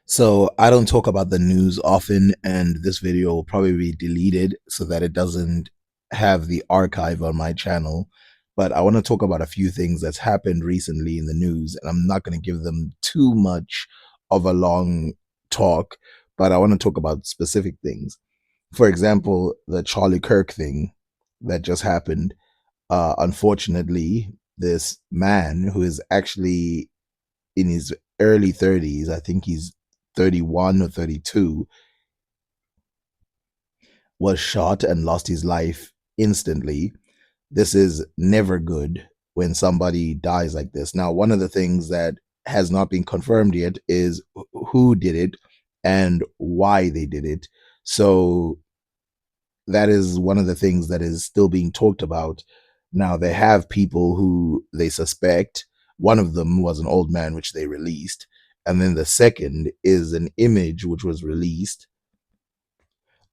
So I don't talk about the news often, and this video will probably be deleted so that it doesn't have the archive on my channel. But I want to talk about a few things that's happened recently in the news, and I'm not going to give them too much of a long talk, but I want to talk about specific things. For example, the Charlie Kirk thing that just happened. Unfortunately, this man who is actually in his early 30s. I think he's 31 or 32, was shot and lost his life instantly. This is never good when somebody dies like this. Now, one of the things that has not been confirmed yet is who did it and why they did it. So that is one of the things that is still being talked about. Now, they have people who they suspect. One of them was an old man, which they released. And then the second is an image which was released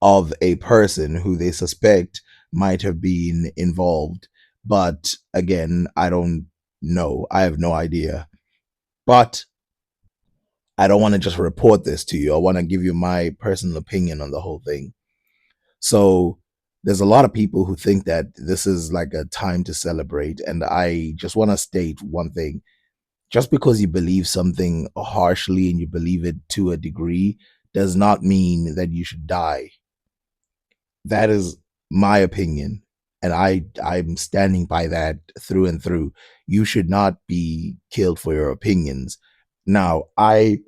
of a person who they suspect might have been involved. But again, I don't know. I have no idea. But I don't want to just report this to you. I want to give you my personal opinion on the whole thing. So there's a lot of people who think that this is like a time to celebrate. And I just want to state one thing. Just because you believe something harshly and you believe it to a degree does not mean that you should die. That is my opinion. And I'm standing by that through and through. You should not be killed for your opinions. Now, I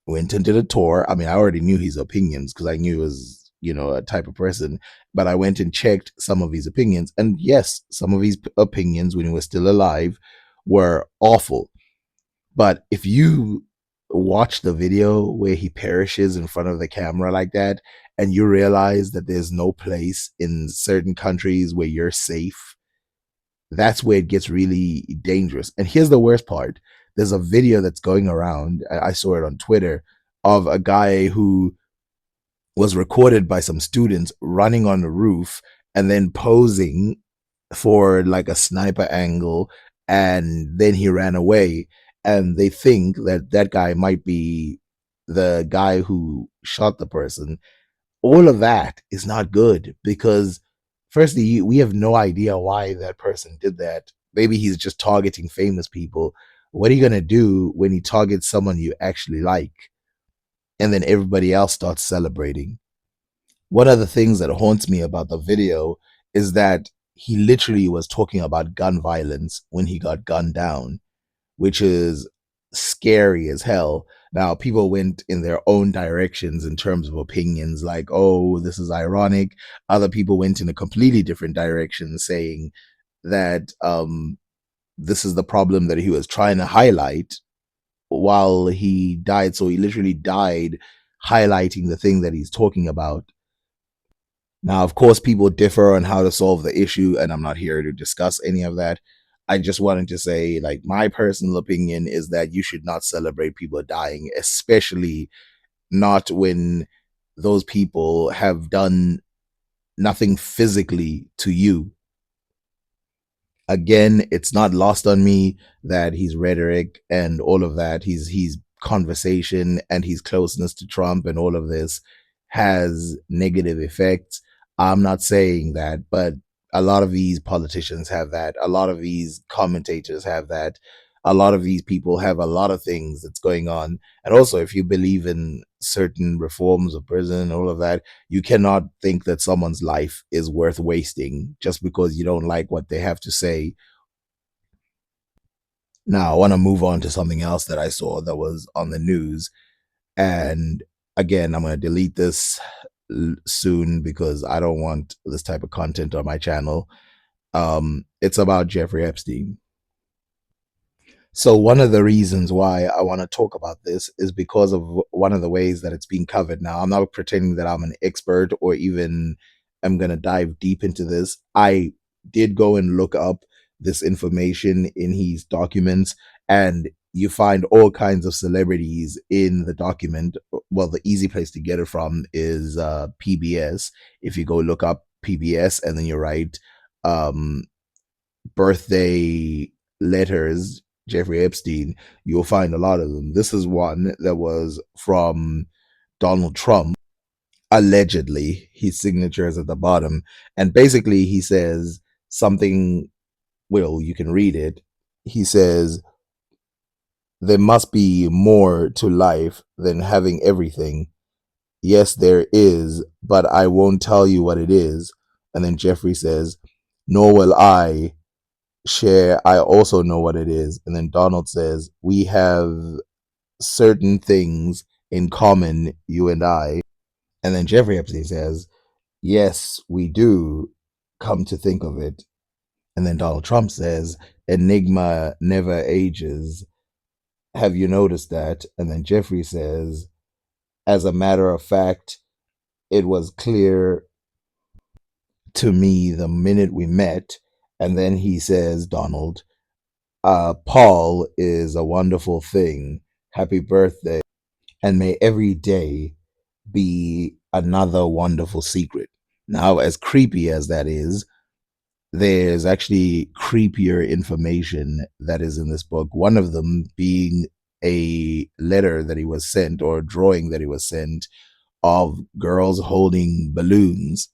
went and did a tour. I mean, I already knew his opinions because I knew he was, a type of person. But I went and checked some of his opinions. And yes, some of his opinions when he was still alive were awful. But if you watch the video where he perishes in front of the camera like that, and you realize that there's no place in certain countries where you're safe, that's where it gets really dangerous. And here's the worst part: there's a video that's going around, I saw it on Twitter, of a guy who was recorded by some students running on the roof and then posing for like a sniper angle, and then he ran away, and they think that that guy might be the guy who shot the person. All of that is not good because firstly, we have no idea why that person did that. Maybe he's just targeting famous people. What are you going to do when he targets someone you actually like and then everybody else starts celebrating? One of the things that haunts me about the video is that he literally was talking about gun violence when he got gunned down, which is scary as hell. Now, people went in their own directions in terms of opinions, like, oh, this is ironic. Other people went in a completely different direction, saying that this is the problem that he was trying to highlight while he died. So he literally died highlighting the thing that he's talking about. Now, of course, people differ on how to solve the issue, and I'm not here to discuss any of that. I just wanted to say, like, my personal opinion is that you should not celebrate people dying, especially not when those people have done nothing physically to you. Again, it's not lost on me that his rhetoric and all of that, his conversation and his closeness to Trump and all of this has negative effects. I'm not saying that, but a lot of these politicians have that. A lot of these commentators have that. A lot of these people have a lot of things that's going on. And also, if you believe in certain reforms of prison and all of that, you cannot think that someone's life is worth wasting just because you don't like what they have to say. Now, I want to move on to something else that I saw that was on the news. And again, I'm going to delete this soon because I don't want this type of content on my channel. It's about Jeffrey Epstein. So one of the reasons why I want to talk about this is because of one of the ways that it's being covered. Now, I'm not pretending that I'm an expert or even I'm going to dive deep into this. I did go and look up this information in his documents, and you find all kinds of celebrities in the document. Well, the easy place to get it from is PBS. If you go look up PBS and then you write um, birthday letters, Jeffrey Epstein, you'll find a lot of them. This is one that was from Donald Trump. Allegedly, his signature is at the bottom. And basically, he says something, well, you can read it. He says, there must be more to life than having everything. Yes, there is, but I won't tell you what it is. And then Jeffrey says, nor will I share. I also know what it is. And then Donald says, we have certain things in common, you and I. And then Jeffrey Epstein says, yes, we do, come to think of it. And then Donald Trump says, enigma never ages. Have you noticed that? And then Jeffrey says, as a matter of fact, it was clear to me the minute we met. And then he says, Donald, Paul is a wonderful thing. Happy birthday. And may every day be another wonderful secret. Now, as creepy as that is, there's actually creepier information that is in this book. One of them being a letter that he was sent, or a drawing that he was sent, of girls holding balloons.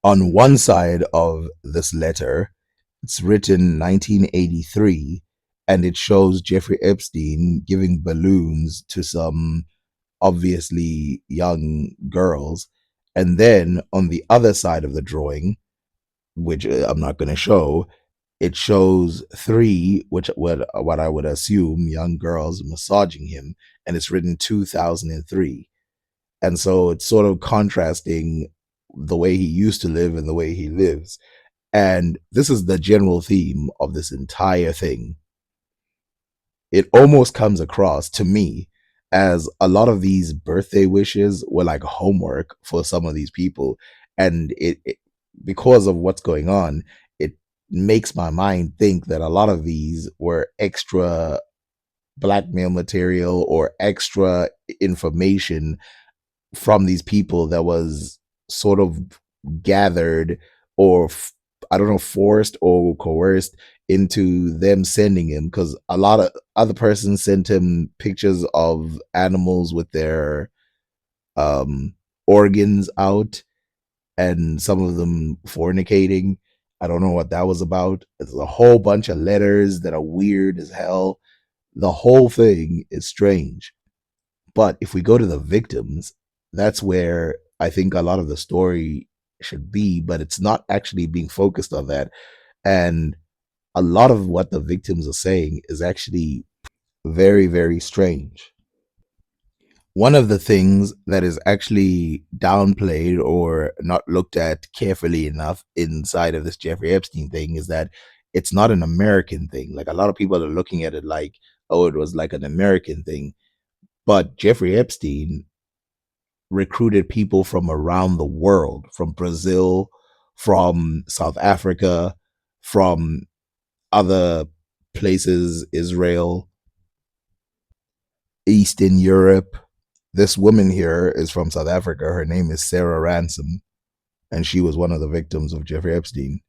On one side of this letter, it's written 1983, and it shows Jeffrey Epstein giving balloons to some obviously young girls. And then on the other side of the drawing, which I'm not going to show, it shows three, which what I would assume young girls massaging him, and it's written 2003. And so it's sort of contrasting the way he used to live and the way he lives. And this is the general theme of this entire thing. It almost comes across to me as a lot of these birthday wishes were like homework for some of these people. And because of what's going on, it makes my mind think that a lot of these were extra blackmail material or extra information from these people that was sort of gathered, or I don't know, forced or coerced into them sending him, because a lot of other persons sent him pictures of animals with their um organs out, and some of them fornicating. I don't know what that was about. It's a whole bunch of letters that are weird as hell. The whole thing is strange. But if we go to the victims, that's where I think a lot of the story should be, but it's not actually being focused on that. And a lot of what the victims are saying is actually very, very strange. One of the things that is actually downplayed or not looked at carefully enough inside of this Jeffrey Epstein thing is that it's not an American thing. Like, a lot of people are looking at it like, oh, it was like an American thing. But Jeffrey Epstein recruited people from around the world, from Brazil, from South Africa, from other places, Israel, Eastern Europe. This woman here is from South Africa. Her name is Sarah Ransom, and she was one of the victims of Jeffrey Epstein.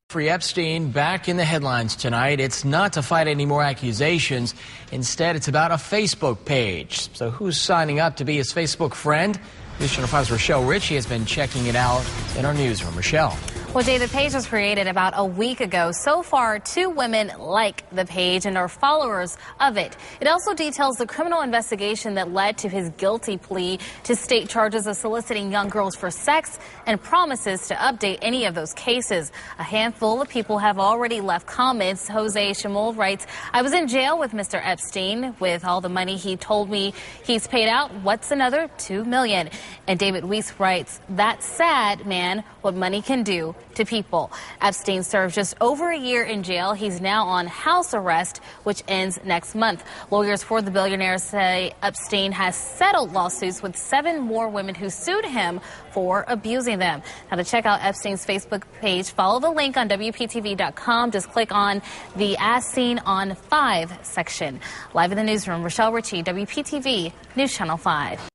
Jeffrey Epstein back in the headlines tonight. It's not to fight any more accusations. Instead, it's about a Facebook page. So who's signing up to be his Facebook friend? News Channel 5's Rochelle Ritchie has been checking it out in our newsroom. Rochelle. Well, Jay, the page was created about a week ago. So far, 2 women like the page and are followers of it. It also details the criminal investigation that led to his guilty plea to state charges of soliciting young girls for sex and promises to update any of those cases. A handful of people have already left comments. Jose Shamol writes, I was in jail with Mr. Epstein. With all the money he told me he's paid out, what's another $2 million? And David Weiss writes, that's sad, man, what money can do to people. Epstein served just over a year in jail. He's now on house arrest, which ends next month. Lawyers for the billionaire say Epstein has settled lawsuits with 7 more women who sued him for abusing them. Now, to check out Epstein's Facebook page, follow the link on WPTV.com. Just click on the As Seen on 5 section. Live in the newsroom, Rochelle Ritchie, WPTV, News Channel 5.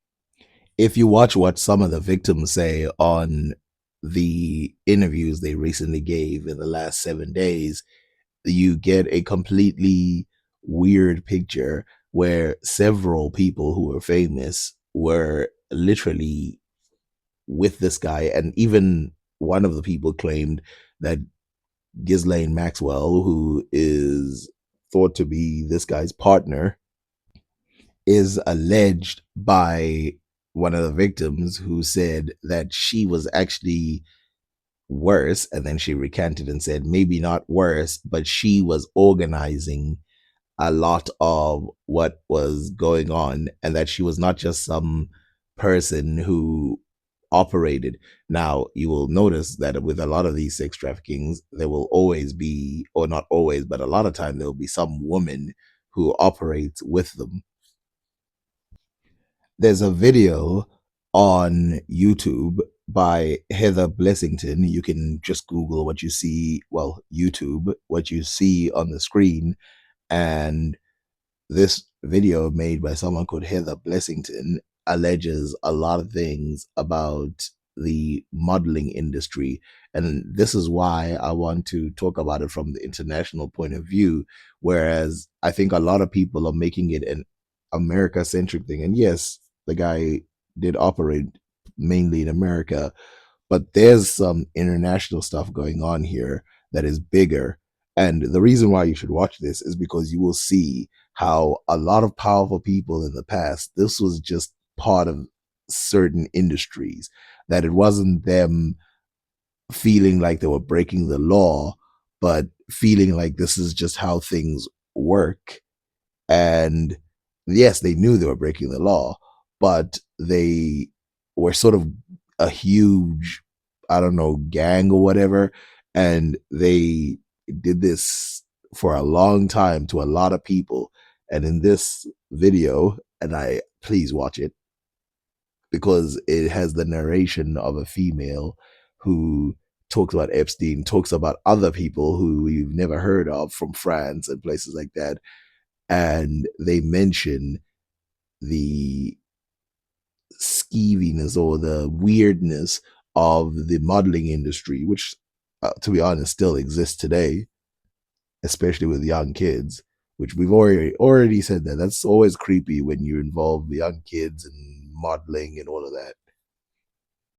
If you watch what some of the victims say on the interviews they recently gave in the last 7 days, you get a completely weird picture where several people who were famous were literally with this guy. And even one of the people claimed that Ghislaine Maxwell, who is thought to be this guy's partner, is alleged by one of the victims who said that she was actually worse. And then she recanted and said, maybe not worse, but she was organizing a lot of what was going on, and that she was not just some person who operated. Now, you will notice that with a lot of these sex traffickings, there will always be, or not always, but a lot of time, there will be some woman who operates with them. There's a video on YouTube by Heather Blessington. You can just Google what you see, well, YouTube, what you see on the screen. And this video made by someone called Heather Blessington alleges a lot of things about the modeling industry. And this is why I want to talk about it from the international point of view. Whereas I think a lot of people are making it an America centric thing. And yes, the guy did operate mainly in America, but there's some international stuff going on here that is bigger. And the reason why you should watch this is because you will see how a lot of powerful people in the past, this was just part of certain industries, that it wasn't them feeling like they were breaking the law, but feeling like this is just how things work. And yes, they knew they were breaking the law, but they were sort of a huge, I don't know, gang or whatever. And they did this for a long time to a lot of people. And in this video, and I please watch it because it has the narration of a female who talks about Epstein, talks about other people who we've never heard of from France and places like that. And they mention the skeeviness or the weirdness of the modeling industry, which, to be honest, still exists today, especially with young kids. Which we've already said that that's always creepy when you involve the young kids and modeling and all of that.